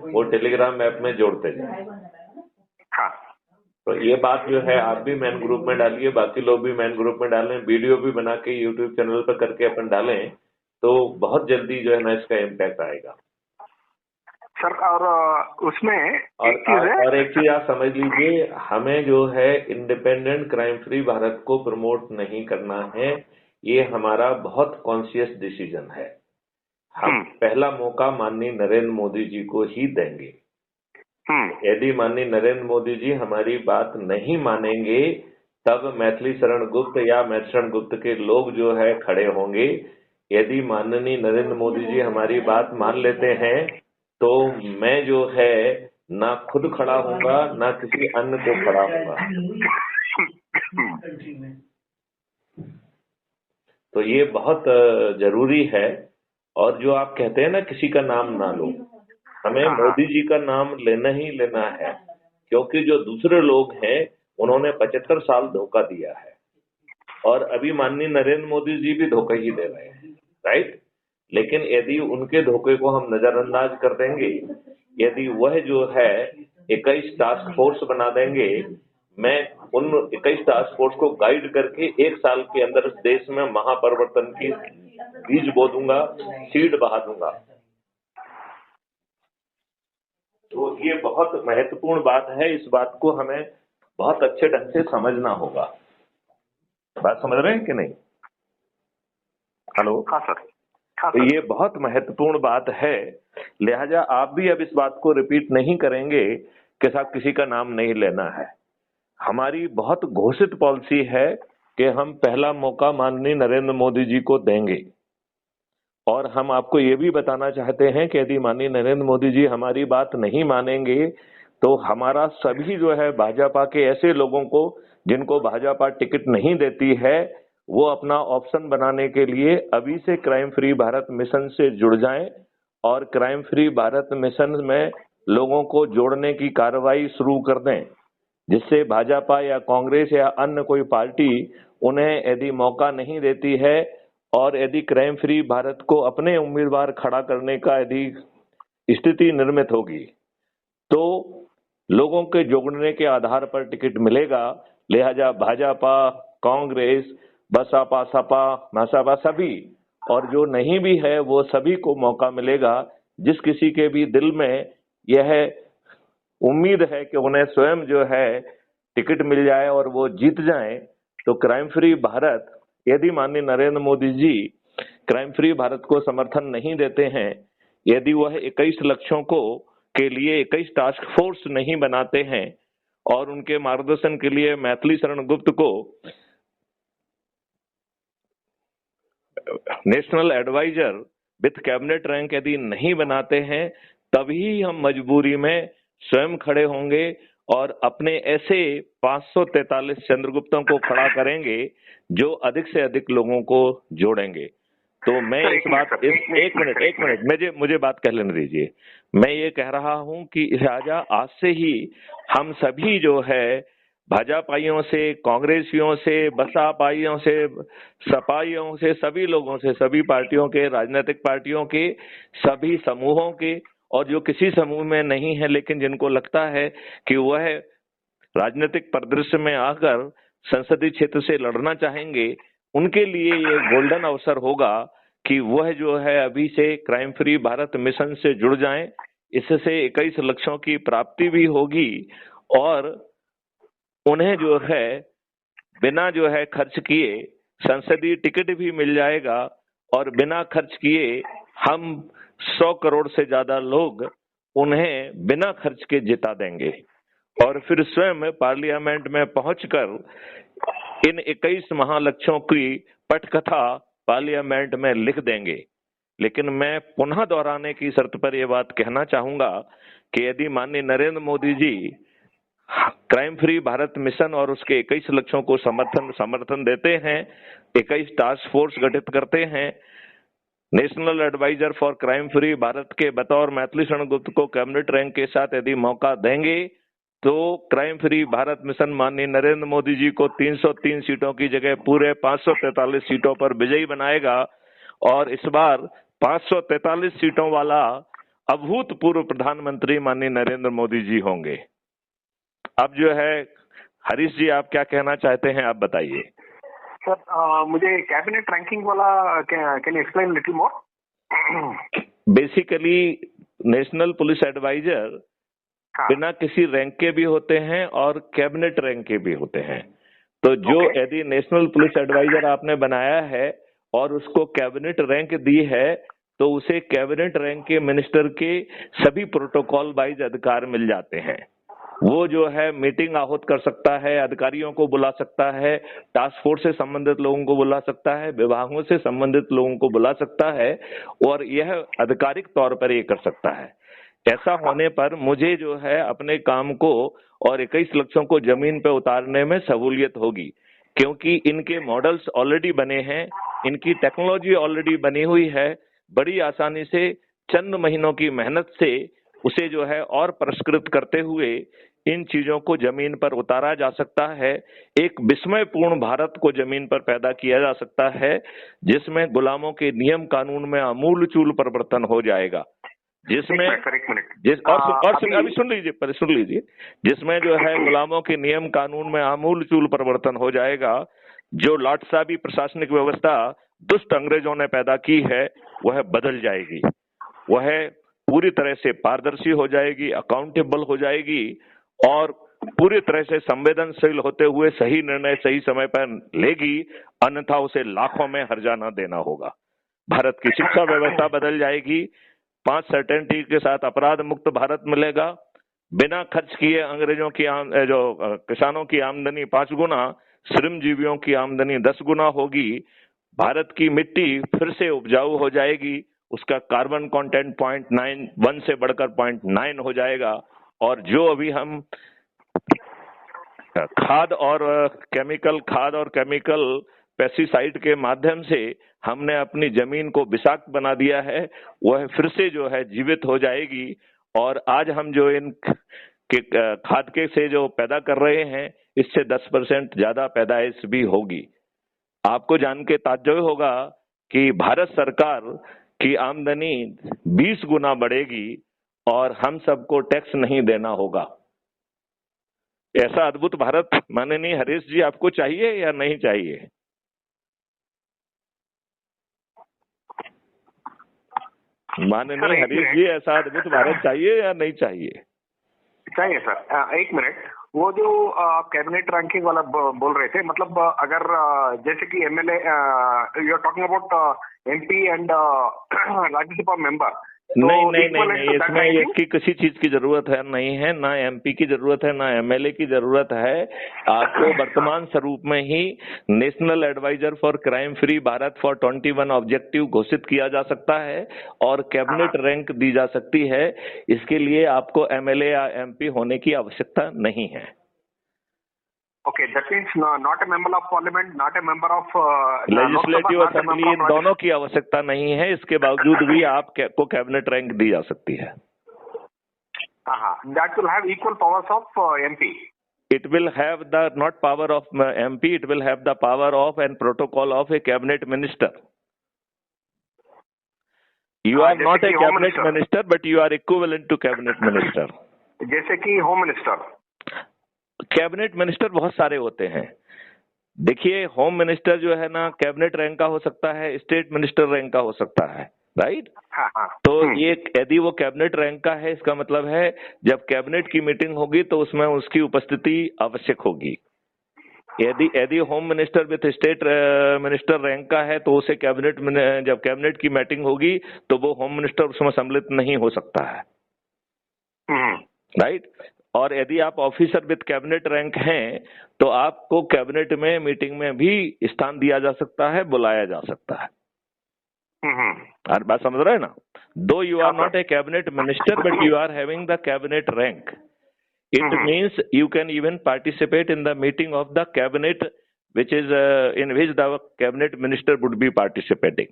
वो Telegram app में जोड़ते जाए। हाँ, तो ये बात जो है आप भी मैन ग्रुप में डालिए, बाकी लोग भी मैन ग्रुप में डालें, वीडियो भी बना के यूट्यूब चैनल पर करके अपन डालें, तो बहुत जल्दी जो है ना इसका इम्पैक्ट आएगा सर। और उसमें और एक चीज है, और एक चीज आप समझ लीजिए, हमें जो है इंडिपेंडेंट क्राइम फ्री भारत को प्रमोट नहीं करना है, ये हमारा बहुत कॉन्शियस डिसीजन है। हम पहला मौका माननीय नरेंद्र मोदी जी को ही देंगे। यदि माननीय नरेंद्र मोदी जी हमारी बात नहीं मानेंगे, तब मैथिली शरण गुप्त या मैथशरण गुप्त के लोग जो है खड़े होंगे। यदि माननीय नरेंद्र मोदी जी हमारी बात मान लेते हैं, तो मैं जो है ना खुद खड़ा होऊंगा, ना किसी अन्य को खड़ा होगा। तो ये बहुत जरूरी है। और जो आप कहते हैं ना किसी का नाम ना लो, हमें मोदी जी का नाम लेना ही लेना है, क्योंकि जो दूसरे लोग हैं उन्होंने 75 साल धोखा दिया है और अभी माननीय नरेंद्र मोदी जी भी धोखा ही दे रहे हैं, राइट। लेकिन यदि उनके धोखे को हम नजरअंदाज कर देंगे, यदि वह जो है 21 टास्क फोर्स बना देंगे, मैं उन 21 टास्क फोर्स को गाइड करके 1 साल के अंदर देश में महापरिवर्तन की बीज बो दूंगा, सीड बहा दूंगा। तो ये बहुत महत्वपूर्ण बात है, इस बात को हमें बहुत अच्छे ढंग से समझना होगा। बात समझ रहे हैं कि नहीं? हेलो। हाँ सर। तो ये बहुत महत्वपूर्ण बात है, लिहाजा आप भी अब इस बात को रिपीट नहीं करेंगे कि साहब किसी का नाम नहीं लेना है। हमारी बहुत घोषित पॉलिसी है कि हम पहला मौका माननीय नरेंद्र मोदी जी को देंगे। और हम आपको ये भी बताना चाहते हैं कि यदि माननीय नरेंद्र मोदी जी हमारी बात नहीं मानेंगे, तो हमारा सभी जो है भाजपा के ऐसे लोगों को जिनको भाजपा टिकट नहीं देती है, वो अपना ऑप्शन बनाने के लिए अभी से क्राइम फ्री भारत मिशन से जुड़ जाएं और क्राइम फ्री भारत मिशन में लोगों को जोड़ने की कार्रवाई शुरू कर दें, जिससे भाजपा या कांग्रेस या अन्य कोई पार्टी उन्हें यदि मौका नहीं देती है और यदि क्राइम फ्री भारत को अपने उम्मीदवार खड़ा करने का यदि स्थिति निर्मित होगी, तो लोगों के जोड़ने के आधार पर टिकट मिलेगा। लिहाजा भाजपा, कांग्रेस, बसपा, सपा, मासपा सभी और जो नहीं भी है वो सभी को मौका मिलेगा। जिस किसी के भी दिल में यह उम्मीद है कि उन्हें स्वयं जो है टिकट मिल जाए और वो जीत जाएं, तो क्राइम फ्री भारत, यदि माननीय नरेंद्र मोदी जी क्राइम फ्री भारत को समर्थन नहीं देते हैं, यदि वह 21 लक्ष्यों को के लिए 21 टास्क फोर्स नहीं बनाते हैं और उनके मार्गदर्शन के लिए मैथिली शरण गुप्त को national adviser with cabinet rank यदि नहीं बनाते हैं, तभी हम मजबूरी में स्वयं खड़े होंगे और अपने ऐसे 543 चंद्रगुप्तों को खड़ा करेंगे जो अधिक से अधिक लोगों को जोड़ेंगे। तो मैं इस बात एक मिनट मुझे बात कह लेने दीजिए। मैं ये कह रहा हूं कि लिहाजा आज से ही हम सभी जो है भाजपाइयों से, कांग्रेसियों से, बसपाइयों से, सपाइयों से, सभी लोगों से, सभी पार्टियों के, राजनीतिक पार्टियों के, सभी समूहों के, और जो किसी समूह में नहीं है लेकिन जिनको लगता है कि वह राजनीतिक परिदृश्य में आकर संसदीय क्षेत्र से लड़ना चाहेंगे, उनके लिए ये गोल्डन अवसर होगा कि वह जो है अभी से क्राइम फ्री भारत मिशन से जुड़ जाएं। इससे 21 लक्ष्यों की प्राप्ति भी होगी और उन्हें जो है बिना जो है खर्च किए संसदीय टिकट भी मिल जाएगा और बिना खर्च किए हम 100 करोड़ से ज्यादा लोग उन्हें बिना खर्च के जिता देंगे और फिर स्वयं पार्लियामेंट में पहुंचकर इन 21 महालक्ष्यों की पटकथा पार्लियामेंट में लिख देंगे। लेकिन मैं पुनः दोहराने की शर्त पर यह बात कहना चाहूंगा कि यदि माननीय Narendra Modi ji crime free Bharat mission और उसके 21 लक्ष्यों को समर्थन देते हैं, 21 टास्क फोर्स गठित करते हैं, national adviser for crime free Bharat के बतौर मैथिली शरण गुप्त को कैबिनेट रैंक के साथ यदि मौका देंगे, तो क्राइम फ्री भारत मिशन माननीय नरेंद्र मोदी जी को 303 सीटों की जगह पूरे 543 सीटों पर विजयी बनाएगा और इस बार 543 सीटों वाला अभूतपूर्व प्रधानमंत्री माननीय नरेंद्र मोदी जी होंगे। अब जो है हरीश जी, आप क्या कहना चाहते हैं, आप बताइए। सर मुझे कैबिनेट रैंकिंग वाला can you explain little more? Basically national police adviser बिना किसी रैंक के भी होते हैं और कैबिनेट रैंक के भी होते हैं। तो जो यदि नेशनल पुलिस एडवाइजर आपने बनाया है और उसको कैबिनेट रैंक दी है, तो उसे कैबिनेट रैंक के मिनिस्टर के सभी प्रोटोकॉल वाइज अधिकार मिल जाते हैं। वो जो है मीटिंग आहूत कर सकता है, अधिकारियों को बुला सकता है, टास्क फोर्स से संबंधित लोगों को बुला सकता है, विभागों से संबंधित लोगों को बुला सकता है और यह आधिकारिक तौर पर ये कर सकता है। ऐसा होने पर मुझे जो है अपने काम को और 21 लक्ष्यों को जमीन पे उतारने में सहूलियत होगी, क्योंकि इनके मॉडल्स ऑलरेडी बने हैं, इनकी टेक्नोलॉजी ऑलरेडी बनी हुई है। बड़ी आसानी से चंद महीनों की मेहनत से उसे जो है और परिष्कृत करते हुए इन चीजों को जमीन पर उतारा जा सकता है। एक विस्मयपूर्ण भारत को जमीन पर पैदा किया जा सकता है, जिसमें गुलामों के नियम कानून में आमूलचूल परिवर्तन हो जाएगा, जिसमें अभी सुन लीजिए, जिसमें जो है गुलामों के नियम कानून में आमूलचूल परिवर्तन हो जाएगा। जो लाटसाबी प्रशासनिक व्यवस्था दुष्ट अंग्रेजों ने पैदा की है, वह बदल जाएगी, वह पूरी तरह से पारदर्शी हो जाएगी, अकाउंटेबल हो जाएगी और पूरी तरह से संवेदनशील होते हुए सही निर्णय सही समय पर लेगी, अन्यथा उसे लाखों में हर्जाना देना होगा। भारत की शिक्षा व्यवस्था बदल जाएगी, 5 सर्टेनिटी के साथ अपराध मुक्त भारत मिलेगा, बिना खर्च किए अंग्रेजों की किसानों की आमदनी 5 गुना, श्रमजीवियों की आमदनी 10 गुना होगी, भारत की मिट्टी फिर से उपजाऊ हो जाएगी, उसका कार्बन कंटेंट 0.91 से बढ़कर 0.9 हो जाएगा और जो अभी हम खाद और केमिकल पेस्टिसाइड के माध्यम से हमने अपनी जमीन को विषाक्त बना दिया है, वह फिर से जो है जीवित हो जाएगी और आज हम जो इन खाद के से जो पैदा कर रहे हैं, इससे 10% ज्यादा पैदाइश भी होगी। आपको जान के ताज्जुब होगा कि भारत सरकार की आमदनी 20 गुना बढ़ेगी और हम सबको टैक्स नहीं देना होगा। ऐसा अद्भुत भारत माननीय हरीश जी आपको चाहिए या नहीं चाहिए? माननीय हरीश जी, ऐसा अद्भुत भारत चाहिए या नहीं चाहिए? चाहिए सर। एक मिनट, वो जो कैबिनेट रैंकिंग वाला बोल रहे थे, मतलब अगर जैसे कि MLA, you are talking about MP and Rajya Sabha member. नहीं, इसमें इसकी किसी चीज की जरूरत है नहीं है, ना एमपी की जरूरत है, ना एमएलए की जरूरत है। आपको वर्तमान स्वरूप में ही national adviser for crime free Bharat for 21 objective घोषित किया जा सकता है और कैबिनेट रैंक दी जा सकती है। इसके लिए आपको एमएलए या एमपी होने की आवश्यकता नहीं है। Okay, that means not a member of parliament, not a member of legislative assembly, इन दोनों की आवश्यकता नहीं है। इसके बावजूद भी आपको कैबिनेट रैंक दी जा सकती है। That will have equal powers of MP. It will have the not power of MP, it will have the power of and protocol of a cabinet minister. You are not a cabinet minister, but you are equivalent to cabinet minister. जैसे कि home minister. Cabinet minister बहुत सारे होते हैं। देखिए, home minister जो है ना, कैबिनेट रैंक का हो सकता है, स्टेट मिनिस्टर रैंक का हो सकता है, राइट? तो ये यदि वो कैबिनेट रैंक का है, इसका मतलब है जब कैबिनेट की मीटिंग होगी तो उसमें उसकी उपस्थिति आवश्यक होगी। यदि home minister with state minister rank का है तो उसे जब कैबिनेट की मीटिंग होगी तो वो होम मिनिस्टर उसमें सम्मिलित नहीं हो सकता है, राइट? और यदि आप ऑफिसर विद कैबिनेट रैंक हैं तो आपको कैबिनेट में मीटिंग में भी स्थान दिया जा सकता है, बुलाया जा सकता है। हर बात समझ रहे हैं ना? Though you are not a cabinet minister but you are having the cabinet rank, it means you can even participate in the meeting of the cabinet which is in which the cabinet minister would be participating.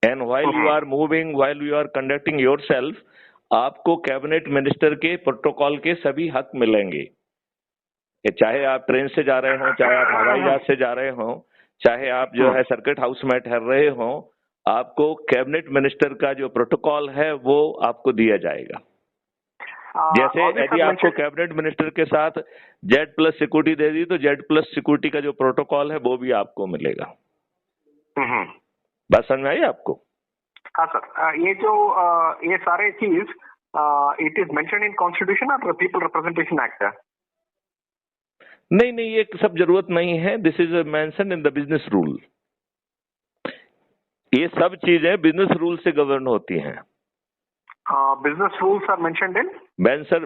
And while you are conducting yourself, आपको cabinet minister के protocol के सभी हक मिलेंगे। चाहे आप train से जा रहे हो, चाहे आप हवाई जहाज से जा रहे हो, चाहे आप जो है सर्किट हाउस में ठहर रहे हो, आपको कैबिनेट मिनिस्टर का जो प्रोटोकॉल है वो आपको दिया जाएगा। जैसे यदि आपको कैबिनेट मिनिस्टर के साथ Z+ सिक्योरिटी दे दी तो Z+ सिक्योरिटी का जो प्रोटोकॉल है वो भी आपको मिलेगा। बात समझ में आई आपको? हाँ सर, ये जो ये सारे चीज it is mention in constitution और पीपल रिप्रेजेंटेशन एक्ट है? नहीं, ये सब जरूरत नहीं है। This is mention in the business rule. ये सब चीजें बिजनेस रूल से गवर्न होती हैं। Business rules are mentioned in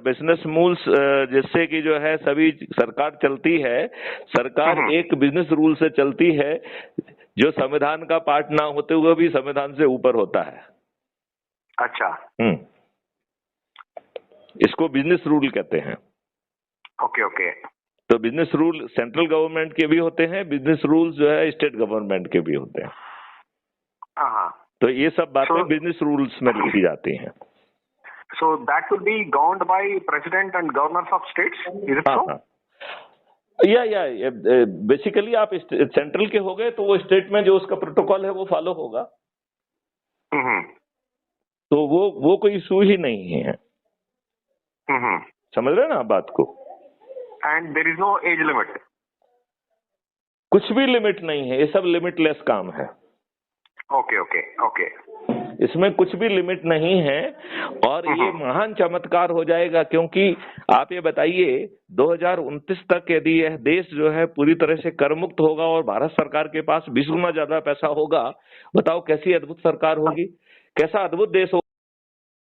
business rules, जिससे कि जो है सभी सरकार चलती है। सरकार एक बिजनेस रूल से चलती है जो संविधान का पार्ट ना होते हुए भी संविधान से ऊपर होता है। अच्छा। इसको बिजनेस रूल कहते हैं। ओके। तो बिजनेस रूल सेंट्रल गवर्नमेंट के भी होते हैं, बिजनेस रूल जो है स्टेट गवर्नमेंट के भी होते हैं। तो ये सब बातें बिजनेस रूल्स में लिखी जाती हैं। So that will be governed by president and governors of states, is it so? या बेसिकली आप सेंट्रल के हो गए तो वो स्टेट में जो उसका प्रोटोकॉल है वो फॉलो होगा। तो वो कोई इशू ही नहीं है। समझ रहे ना आप बात को? And there is no age limit? कुछ भी लिमिट नहीं है, ये सब लिमिटलेस काम है। ओके। इसमें कुछ भी लिमिट नहीं है और ये महान चमत्कार हो जाएगा, क्योंकि आप ये बताइए 2029 तक यदि यह देश जो है पूरी तरह से कर मुक्त होगा और भारत सरकार के पास 20 गुना ज्यादा पैसा होगा, बताओ कैसी अद्भुत सरकार होगी, कैसा अद्भुत देश होगा।